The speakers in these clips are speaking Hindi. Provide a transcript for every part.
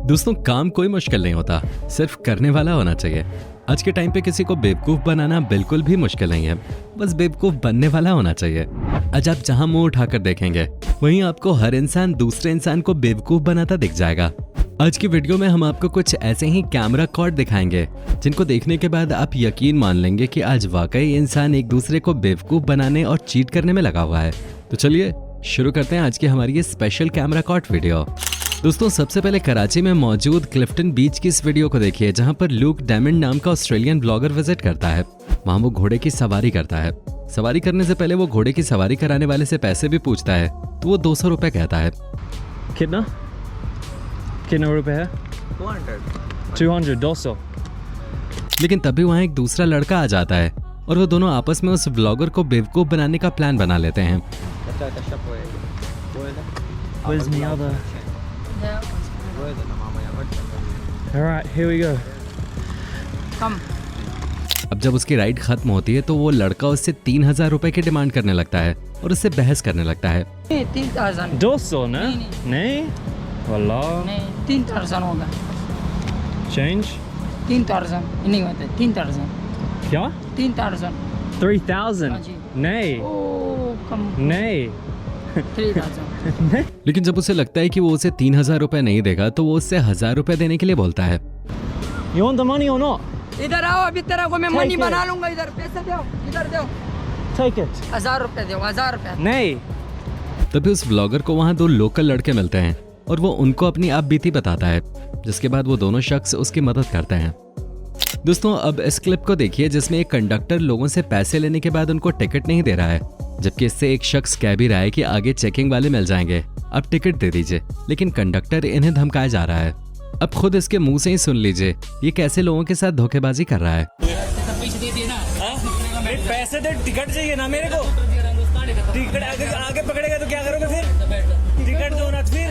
दोस्तों, काम कोई मुश्किल नहीं होता, सिर्फ करने वाला होना चाहिए। आज के टाइम पे किसी को बेवकूफ बनाना बिल्कुल भी मुश्किल नहीं है, बस बेवकूफ बनने वाला होना चाहिए। आज आप जहां मुंह उठाकर देखेंगे वहीं आपको हर इंसान दूसरे इंसान को बेवकूफ बनाता दिख जाएगा। आज की वीडियो में हम आपको कुछ ऐसे ही कैमरा कॉर्ड दिखाएंगे जिनको देखने के बाद आप यकीन मान लेंगे कि आज वाकई इंसान एक दूसरे को बेवकूफ बनाने और चीट करने में लगा हुआ है। तो चलिए शुरू करते हैं आज की हमारी ये स्पेशल कैमरा कॉर्ड वीडियो। दोस्तों, सबसे पहले कराची में मौजूद क्लिफ्टन बीच की इस वीडियो को देखिए, जहां पर लूक डेमंड नाम का ऑस्ट्रेलियन ब्लॉगर विजिट करता है। वहां वो घोड़े की सवारी करता है। सवारी करने से पहले वो घोड़े की सवारी कराने वाले से पैसे भी पूछता है, तो वो 200 रुपए कहता है। कितना रुपए है? 200 200। लेकिन तभी वहाँ एक दूसरा लड़का आ जाता है और वो दोनों आपस में उस ब्लॉगर को बेवकूफ बनाने का प्लान बना लेते हैं। Where's the other? Alright, here we go. Come. अब जब उसकी राइड खत्म होती है तो वो लड़का उससे 3000 रुपए की डिमांड करने लगता है और उससे बहस करने लगता है। 3,000 200 ना? नहीं वल्लाह नहीं, 3,000 होगा। चेंज 3,000 नहीं होता, 3,000 क्या? 3,000 3000 हाँ जी। नहीं ओह कम, नहीं 3,000 लेकिन जब उसे लगता है कि वो उसे 3000 रुपए नहीं देगा तो वो उससे 1000 रुपए देने के लिए बोलता है। You want the money or not? इधर आओ, अभी तेरा को मैं Take मनी it. बना लूंगा। इधर पैसे दो, इधर दो। Take it. 1,000 रुपए दो, 1,000 रुपए। नहीं तभी उस व्लॉगर को वहाँ 2 लोकल लड़के मिलते हैं और वो उनको अपनी आप बीती बताता है, जिसके बाद वो दोनों शख्स उसकी मदद करते हैं। दोस्तों, अब इस क्लिप को देखिए जिसमें एक कंडक्टर लोगों से पैसे लेने के बाद उनको टिकट नहीं दे रहा है, जबकि इससे एक शख्स कह भी रहा है कि आगे चेकिंग वाले मिल जाएंगे, अब टिकट दे दीजिए, लेकिन कंडक्टर इन्हें धमकाया जा रहा है। अब खुद इसके मुंह से ही सुन लीजिए ये कैसे लोगों के साथ धोखेबाजी कर रहा है। पैसे दे, टिकट चाहिए ना मेरे को। टिकट आगे पकड़ेगा तो क्या करोगे फिर? टिकट दो ना फिर।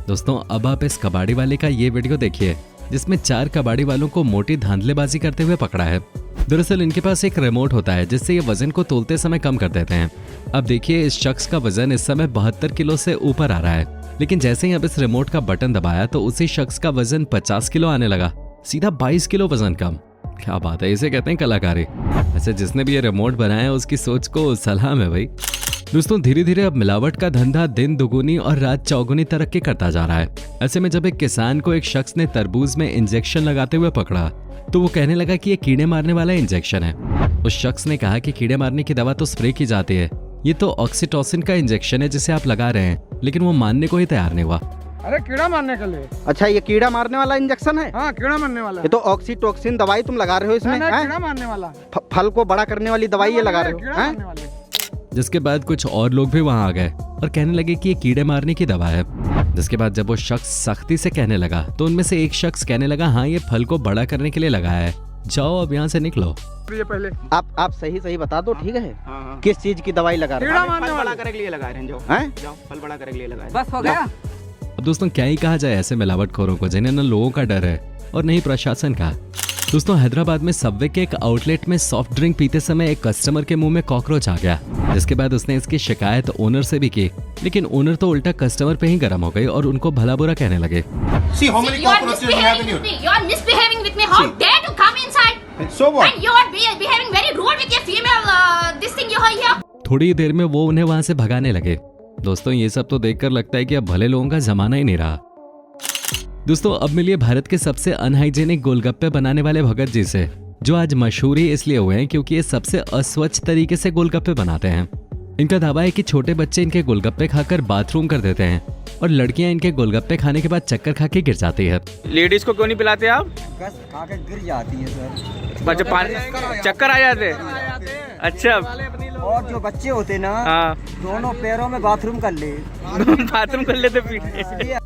दोस्तों, अब आप इस कबाड़ी वाले का ये वीडियो देखिए जिसमें 4 कबाड़ी वालों को मोटी धांधलेबाजी करते हुए पकड़ा है। दरअसल इनके पास एक रिमोट होता है जिससे ये वजन को तोलते समय कम कर देते हैं। अब देखिए इस शख्स का वजन इस समय 72 किलो से ऊपर आ रहा है, लेकिन जैसे ही अब इस रिमोट का बटन दबाया तो उसी शख्स का वजन 50 किलो आने लगा, सीधा 22 किलो वजन कम। क्या बात है, इसे कहते हैं कलाकारी। वैसे जिसने भी ये रिमोट बनाया उसकी सोच को सलाम है भाई। दोस्तों, धीरे धीरे अब मिलावट का धंधा दिन दुगुनी और रात चौगुनी तरक्की करता जा रहा है। ऐसे में जब एक किसान को एक शख्स ने तरबूज में इंजेक्शन लगाते हुए पकड़ा तो वो कहने लगा कि ये कीड़े मारने वाला इंजेक्शन है। उस शख्स ने कहा कि कीड़े मारने की दवा तो स्प्रे की जाती है, ये तो ऑक्सीटोसिन का इंजेक्शन है जिसे आप लगा रहे हैं, लेकिन वो मानने को ही तैयार नहीं हुआ। अरे कीड़ा मारने के लिए। अच्छा, ये कीड़ा मारने वाला इंजेक्शन है? हाँ, कीड़ा मारने वाला ये तो ऑक्सीटोसिन दवाई तुम लगा रहे हो इसमें? नहीं, हैं? कीड़ा मारने वाला। फल को बड़ा करने वाली दवाई ये लगा रहे हो? कीड़ा हैं? मारने वाले। जिसके बाद कुछ और लोग भी वहां आ गए और कहने लगे कि ये कीड़े मारने की दवा है। जिसके बाद जब वो शख्स सख्ती से कहने लगा तो उनमें से एक शख्स कहने लगा, हाँ ये फल को बड़ा करने के लिए लगाया है, जाओ अब यहाँ से निकलो। ये पहले आप सही बता दो, ठीक है? हाँ। किस चीज की दवाई लगा रहे कीड़ा हो? मारने वाला। करने के लिए लगा रहे हैं। हैं? जाओ फल बड़ा करने के लिए लगाए। बस हो गया। अब दोस्तों, क्या ही कहा जाए ऐसे मिलावटखोरों को जिन्हें न लोगों का डर है और न ही प्रशासन का। दोस्तों, हैदराबाद में सबवे के एक आउटलेट में सॉफ्ट ड्रिंक पीते समय एक कस्टमर के मुंह में कॉकरोच आ गया, जिसके बाद उसने इसकी शिकायत ओनर से भी की, लेकिन ओनर तो उल्टा कस्टमर पे ही गर्म हो गई और उनको भला बुरा कहने लगे। See how many cockroaches you have in your... You are misbehaving with me. How dare to come inside? So what? And you are behaving very rude with your female. This thing you are here. थोड़ी देर में वो उन्हें वहां से भगाने लगे। दोस्तों, ये सब तो देखकर लगता है कि अब भले लोगों का जमाना ही नहीं रहा। दोस्तों, अब मिलिए भारत के सबसे अनहाइजेनिक गोलगप्पे बनाने वाले भगत जी से, जो आज मशहूर ही इसलिए हुए हैं क्योंकि ये सबसे अस्वच्छ तरीके से गोलगप्पे बनाते हैं। इनका दावा है कि छोटे बच्चे इनके गोलगप्पे खाकर बाथरूम कर देते हैं और लड़कियां इनके गोलगप्पे खाने के बाद चक्कर खा के गिर जाती है। लेडीज को क्यों नहीं पिलाते आप? बस खा के गिर जाती है सर। बच्चे पानी चक्कर आ जाते हैं। अच्छा, और जो बच्चे होते ना, हाँ दोनों पैरों में बाथरूम कर ले। बाथरूम कर लेते पीछे।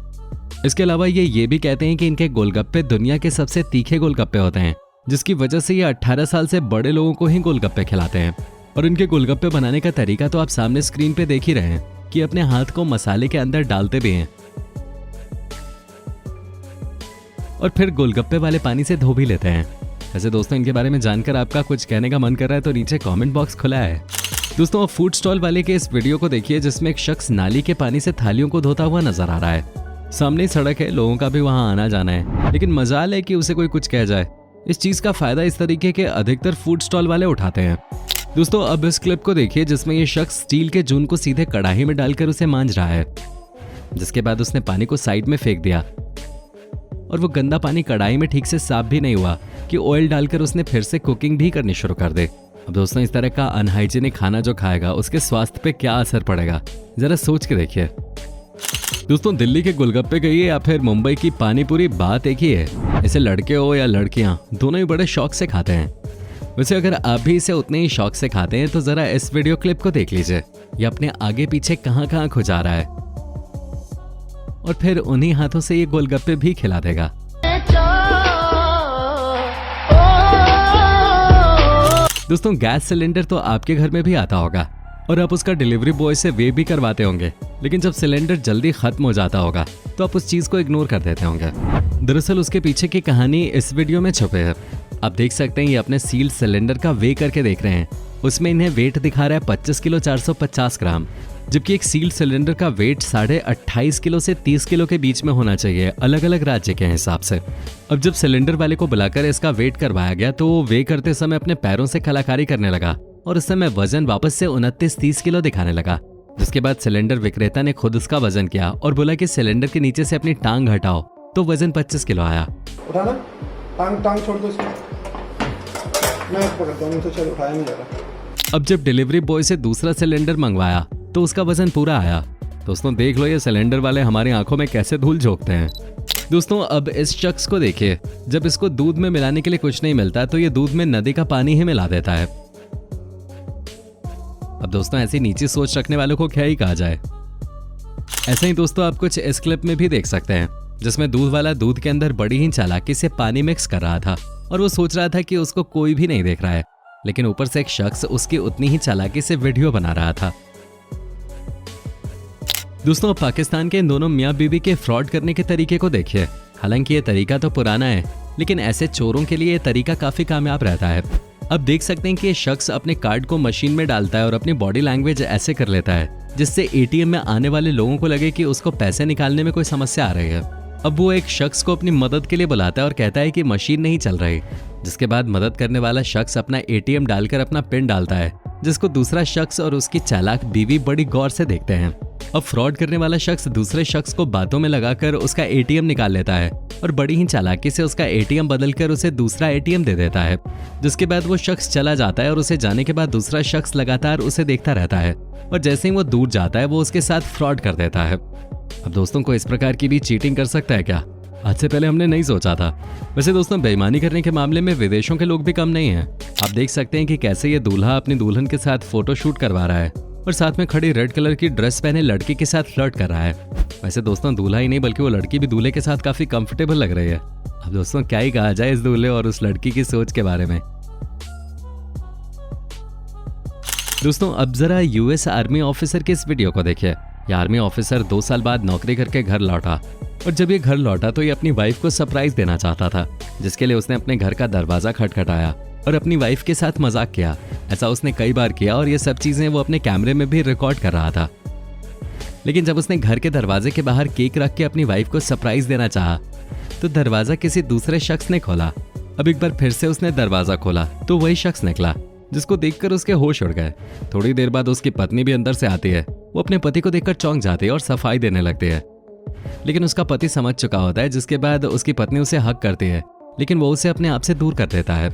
इसके अलावा ये भी कहते हैं कि इनके गोलगप्पे दुनिया के सबसे तीखे गोलगप्पे होते हैं, जिसकी वजह से ये 18 साल से बड़े लोगों को ही गोलगप्पे खिलाते हैं। और इनके गोलगप्पे बनाने का तरीका तो आप सामने स्क्रीन पे देख ही रहे हैं कि अपने हाथ को मसाले के अंदर डालते भी हैं और फिर गोलगप्पे वाले पानी से धो भी लेते हैं। वैसे दोस्तों, इनके बारे में जानकर आपका कुछ कहने का मन कर रहा है तो नीचे कमेंट बॉक्स खुला है। दोस्तों अब फूड स्टॉल वाले के इस वीडियो को देखिए जिसमें एक शख्स नाली के पानी से थालियों को धोता हुआ नजर आ रहा है। सामने ही सड़क है, लोगों का भी वहां आना जाना है, लेकिन मजाल है कि उसे कोई कुछ कह जाए। इस चीज का फायदा इस तरीके के अधिकतर फूड स्टॉल वाले उठाते हैं। दोस्तों अब इस क्लिप को देखिए जिसमें ये शख्स स्टील के जून को सीधे कढ़ाई में डालकर उसे मांज रहा है, जिसके बाद उसने पानी को साइड में फेंक दिया और वो गंदा पानी कढ़ाई में ठीक से साफ भी नहीं हुआ कि ऑयल डालकर उसने फिर से कुकिंग भी करनी शुरू कर दे। अब दोस्तों इस तरह का अनहाइजीनिक खाना जो खाएगा उसके स्वास्थ्य पे क्या असर पड़ेगा, जरा सोच के देखिए। दोस्तों दिल्ली के गोलगप्पे कहिए या फिर मुंबई की पानी पूरी, बात एक ही है। इसे लड़के हो या लड़कियां, दोनों ही बड़े शौक से खाते हैं। वैसे अगर आप भी इसे उतने ही शौक से खाते हैं तो जरा इस वीडियो क्लिप को देख लीजिए। ये अपने आगे पीछे कहां खुजा रहा है और फिर उन्हीं हाथों से ये गोलगप्पे भी खिला देगा। दोस्तों गैस सिलेंडर तो आपके घर में भी आता होगा और आप उसका डिलीवरी बॉय से वे भी करवाते होंगे, लेकिन जब सिलेंडर जल्दी खत्म हो जाता होगा तो आप उस चीज को इग्नोर कर देते होंगे। दरअसल उसके पीछे की कहानी इस वीडियो में छुपे है। आप देख सकते हैं ये अपने सील्ड सिलेंडर का वे करके देख रहे हैं। उसमें इन्हें वेट दिखा रहा है 25 किलो 450 ग्राम, जबकि एक सील्ड सिलेंडर का वेट 28.5 किलो से 30 किलो के बीच में होना चाहिए, अलग अलग राज्य के हिसाब से। अब जब सिलेंडर वाले को बुलाकर इसका वेट करवाया गया तो वो वे करते समय अपने पैरों से कलाकारी करने लगा और उस समय वजन वापस से 29-30 किलो दिखाने लगा। जिसके बाद सिलेंडर विक्रेता ने खुद उसका वजन किया और बोला कि सिलेंडर के नीचे से अपनी टांग हटाओ, तो वजन 25 किलो आया। उठाना, टांग छोड़ दो इसको। मैं पकड़ता हूं, मुझसे चल उठाया नहीं जा रहा। अब जब डिलीवरी बॉय से दूसरा सिलेंडर मंगवाया तो उसका वजन पूरा आया। दोस्तों देख लो ये सिलेंडर वाले हमारी आंखों में कैसे धूल झोंकते हैं। दोस्तों अब इस शख्स को देखिए, जब इसको दूध में मिलाने के लिए कुछ नहीं मिलता तो ये दूध में नदी का पानी ही मिला देता है। अब दोस्तों ऐसी नीची सोच रखने वालों को क्या ही कहा जाए। ऐसे ही दोस्तों आप कुछ इस क्लिप में भी देख सकते हैं जिसमें दूध वाला दूध के अंदर बड़ी ही चालाकी से पानी मिक्स कर रहा था और वो सोच रहा था कि उसको कोई भी नहीं देख रहा है, लेकिन ऊपर से एक शख्स उसकी उतनी ही चालाकी से वीडियो बना रहा था। दोस्तों पाकिस्तान के इन दोनों मियां बीवी के फ्रॉड करने के तरीके को देखिए। हालांकि ये तरीका तो पुराना है, लेकिन ऐसे चोरों के लिए ये तरीका काफी कामयाब रहता है। अब देख सकते हैं कि ये शख्स अपने कार्ड को मशीन में डालता है और अपनी बॉडी लैंग्वेज ऐसे कर लेता है जिससे एटीएम में आने वाले लोगों को लगे कि उसको पैसे निकालने में कोई समस्या आ रही है। अब वो एक शख्स को अपनी मदद के लिए बुलाता है और कहता है कि मशीन नहीं चल रही, जिसके बाद मदद करने वाला शख्स अपना एटीएम डालकर अपना पिन डालता है, जिसको दूसरा शख्स और उसकी चालाक बीवी बड़ी गौर से देखते हैं। अब फ्रॉड करने वाला शख्स दूसरे शख्स को बातों में लगाकर उसका एटीएम निकाल लेता है और बड़ी ही चालाकी से उसका एटीएम बदलकर उसे दूसरा एटीएम दे देता है। जिसके बाद वो शख्स चला जाता है और उसे जाने के बाद दूसरा शख्स लगातार उसे देखता रहता है और जैसे ही वो दूर जाता है वो उसके साथ फ्रॉड कर देता है। अब दोस्तों को इस प्रकार की भी चीटिंग कर सकता है क्या? आज से पहले हमने नहीं सोचा था। वैसे दोस्तों बेईमानी करने के मामले में विदेशों के लोग भी कम नहीं हैं। आप देख सकते हैं कि कैसे ये दूल्हा अपनी दुल्हन के साथ फोटो शूट करवा रहा है और साथ में खड़ी रेड कलर की ड्रेस पहने लड़की के साथ फ्लर्ट कर रहा है। वैसे दोस्तों दूल्हा ही नहीं बल्कि वो लड़की भी दूल्हे के साथ काफी कंफर्टेबल लग रही है। अब दोस्तों क्या ही कहा जाए इस दूल्हे और उस लड़की की सोच के बारे में। दोस्तों अब जरा यूएस आर्मी ऑफिसर के इस वीडियो को देखिए। ये आर्मी ऑफिसर 2 साल बाद नौकरी करके घर लौटा और जब ये घर लौटा तो ये अपनी वाइफ को सरप्राइज देना चाहता था, जिसके लिए उसने अपने घर का दरवाजा खटखटाया और अपनी वाइफ के साथ मजाक किया। ऐसा उसने कई बार किया और ये सब चीजें वो अपने कैमरे में भी रिकॉर्ड कर रहा था। लेकिन जब उसने घर के दरवाजे के बाहर केक रख के अपनी वाइफ को सरप्राइज देना चाहा तो दरवाजा किसी दूसरे शख्स ने खोला। अब एक बार फिर से उसने दरवाजा खोला तो वही शख्स निकला, जिसको देखकर उसके होश उड़ गए। थोड़ी देर बाद उसकी पत्नी भी अंदर से आती है। वो अपने पति को देखकर चौंक जाती है और सफाई देने लगती है, लेकिन उसका पति समझ चुका होता है, जिसके बाद उसकी पत्नी उसे हक करती है, लेकिन वो उसे अपने आप से दूर कर देता है।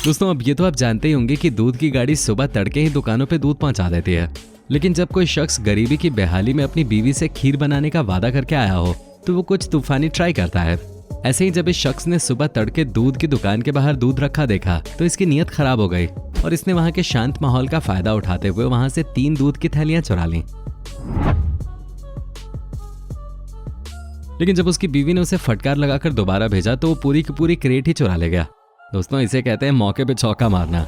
दोस्तों अब ये तो आप जानते ही होंगे कि दूध की गाड़ी सुबह तड़के ही दुकानों पे दूध पहुंचा देती है, लेकिन जब कोई शख्स गरीबी की बेहाली में अपनी बीवी से खीर बनाने का वादा करके आया हो तो वो कुछ तूफानी ट्राई करता है। ऐसे ही जब इस शख्स ने सुबह तड़के दूध की दुकान के बाहर दूध रखा देखा तो इसकी नीयत खराब हो गई और इसने वहां के शांत माहौल का फायदा उठाते हुए वहां से 3 दूध की थैलियां चुरा लीं। लेकिन जब उसकी बीवी ने उसे फटकार लगाकर दोबारा भेजा तो वो पूरी की पूरी क्रेट ही चुरा ले गया। दोस्तों इसे कहते हैं मौके पे चौका मारना।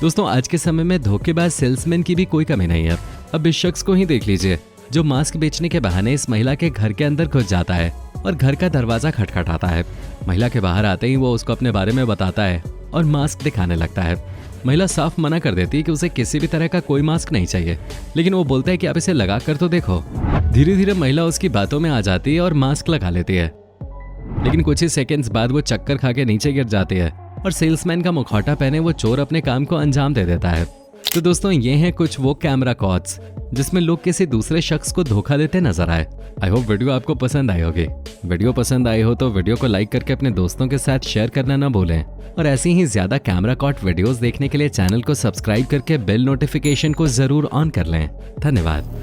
दोस्तों आज के समय में धोखेबाज सेल्समैन की भी कोई कमी नहीं है। अब इस शख्स को ही देख लीजिए जो मास्क बेचने के बहाने इस महिला के घर के अंदर घुस जाता है और घर का दरवाजा खटखटाता है। महिला के बाहर आते ही वो उसको अपने बारे में बताता है और मास्क दिखाने लगता है। महिला साफ मना कर देती है कि उसे किसी भी तरह का कोई मास्क नहीं चाहिए, लेकिन वो बोलता है कि आप इसे लगा कर तो देखो। धीरे धीरे महिला उसकी बातों में आ जाती है और मास्क लगा लेती है, लेकिन कुछ ही सेकंड्स बाद वो चक्कर खा के नीचे गिर जाती है और सेल्समैन का मुखौटा पहने वो चोर अपने काम को अंजाम दे देता है। तो दोस्तों, ये हैं कुछ वो कैमरा कॉट्स जिसमें लोग किसी दूसरे शख्स को धोखा देते नजर आए। आई होप वीडियो आपको पसंद आई होगी। वीडियो पसंद आई हो तो वीडियो को लाइक करके अपने दोस्तों के साथ शेयर करना ना भूलें और ऐसी ही ज्यादा कैमरा कॉट वीडियोस देखने के लिए चैनल को सब्सक्राइब करके बेल नोटिफिकेशन को जरूर ऑन कर लें। धन्यवाद।